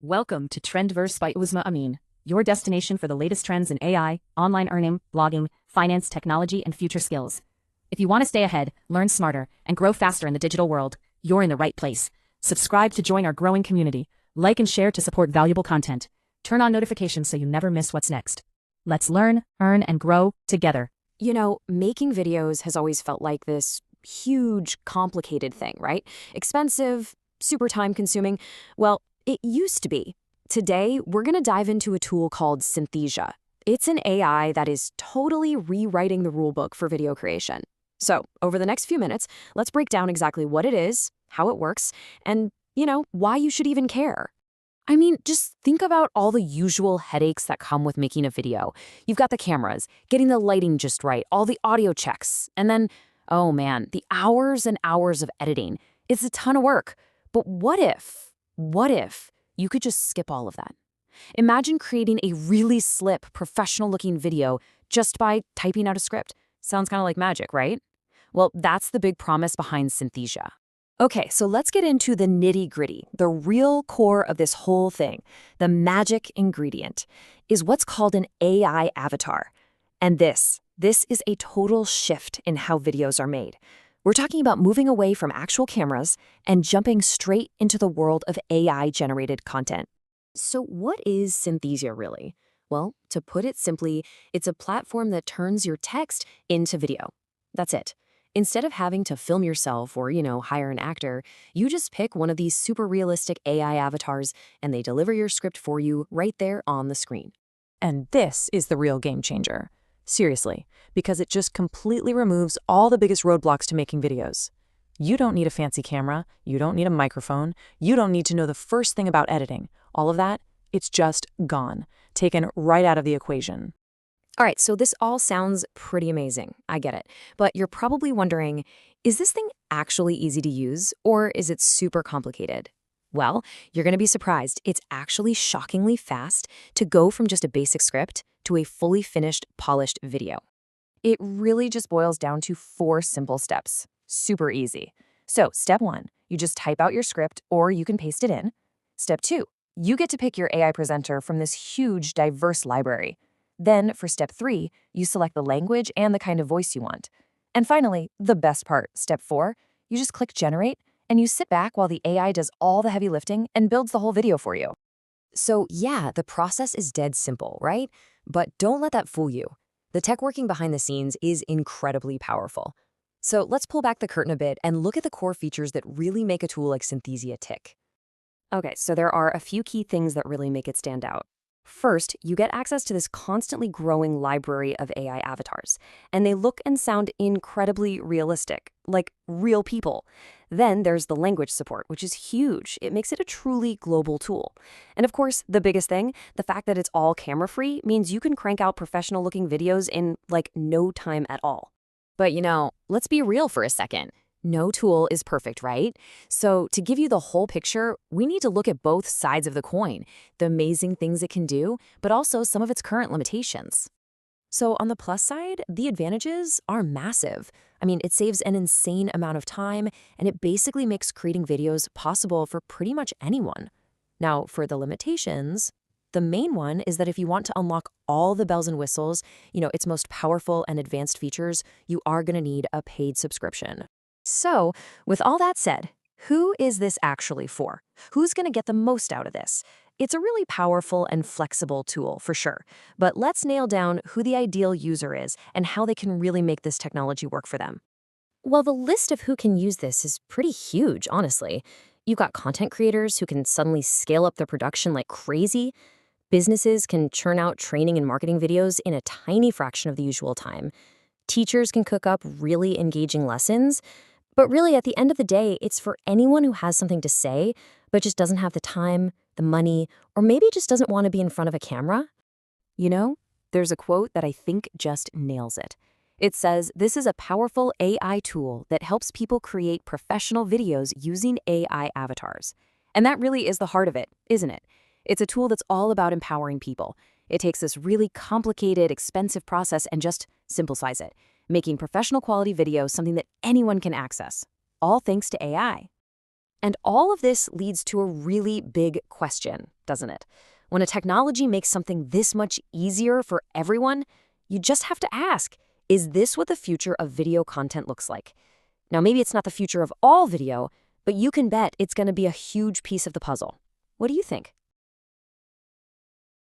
Welcome to Trendverse by Uzma Amin, your destination for the latest trends in AI, online earning, blogging, finance, technology, and future skills. If you want to stay ahead, learn smarter, and grow faster in the digital world, you're in the right place. Subscribe to join our growing community. Like and share to support valuable content. Turn on notifications so you never miss what's next. Let's learn, earn, and grow together. You know, making videos has always felt like this huge, complicated thing, right? Expensive, super time-consuming. Well, it used to be. Today, we're going to dive into a tool called Synthesia. It's an AI that is totally rewriting the rulebook for video creation. So, over the next few minutes, let's break down exactly what it is, how it works, and, why you should even care. I mean, just think about all the usual headaches that come with making a video. You've got the cameras, getting the lighting just right, all the audio checks, and then, oh man, the hours and hours of editing. It's a ton of work. But what if you could just skip all of that? Imagine creating a really slick, professional-looking video just by typing out a script. Sounds kind of like magic, right? Well, that's the big promise behind Synthesia. Okay, so let's get into the nitty-gritty. The real core of this whole thing, the magic ingredient, is what's called an AI avatar. And this is a total shift in how videos are made. We're talking about moving away from actual cameras and jumping straight into the world of AI-generated content. So what is Synthesia really? Well, to put it simply, it's a platform that turns your text into video. That's it. Instead of having to film yourself or, hire an actor, you just pick one of these super realistic AI avatars and they deliver your script for you right there on the screen. And this is the real game changer. Seriously, because it just completely removes all the biggest roadblocks to making videos. You don't need a fancy camera, you don't need a microphone, you don't need to know the first thing about editing. All of that, it's just gone, taken right out of the equation. All right, so this all sounds pretty amazing. I get it. But you're probably wondering, is this thing actually easy to use or is it super complicated? Well, you're going to be surprised. It's actually shockingly fast to go from just a basic script to a fully finished, polished video. It really just boils down to 4 simple steps. Super easy. So, step 1, you just type out your script or you can paste it in. Step 2, you get to pick your AI presenter from this huge, diverse library. Then, for step 3, you select the language and the kind of voice you want. And finally, the best part, step 4, you just click generate and you sit back while the AI does all the heavy lifting and builds the whole video for you. So yeah, the process is dead simple, right? But don't let that fool you. The tech working behind the scenes is incredibly powerful. So let's pull back the curtain a bit and look at the core features that really make a tool like Synthesia tick. Okay, so there are a few key things that really make it stand out. First, you get access to this constantly growing library of AI avatars, and they look and sound incredibly realistic, like real people. Then there's the language support, which is huge. It makes it a truly global tool. And of course, the biggest thing, the fact that it's all camera-free means you can crank out professional-looking videos in, no time at all. But let's be real for a second. No tool is perfect, right? So to give you the whole picture, we need to look at both sides of the coin, the amazing things it can do, but also some of its current limitations. So on the plus side, the advantages are massive. I mean, it saves an insane amount of time, and it basically makes creating videos possible for pretty much anyone. Now, for the limitations, the main one is that if you want to unlock all the bells and whistles, its most powerful and advanced features, you are going to need a paid subscription. So, with all that said, who is this actually for? Who's going to get the most out of this? It's a really powerful and flexible tool, for sure. But let's nail down who the ideal user is and how they can really make this technology work for them. Well, the list of who can use this is pretty huge, honestly. You've got content creators who can suddenly scale up their production like crazy. Businesses can churn out training and marketing videos in a tiny fraction of the usual time. Teachers can cook up really engaging lessons. But really, at the end of the day, it's for anyone who has something to say, but just doesn't have the time, the money, or maybe just doesn't want to be in front of a camera. There's a quote that I think just nails it. It says, "This is a powerful AI tool that helps people create professional videos using AI avatars." And that really is the heart of it, isn't it? It's a tool that's all about empowering people. It takes this really complicated, expensive process and just simplifies it, making professional quality video something that anyone can access, all thanks to AI. And all of this leads to a really big question, doesn't it? When a technology makes something this much easier for everyone, you just have to ask, is this what the future of video content looks like? Now, maybe it's not the future of all video, but you can bet it's going to be a huge piece of the puzzle. What do you think?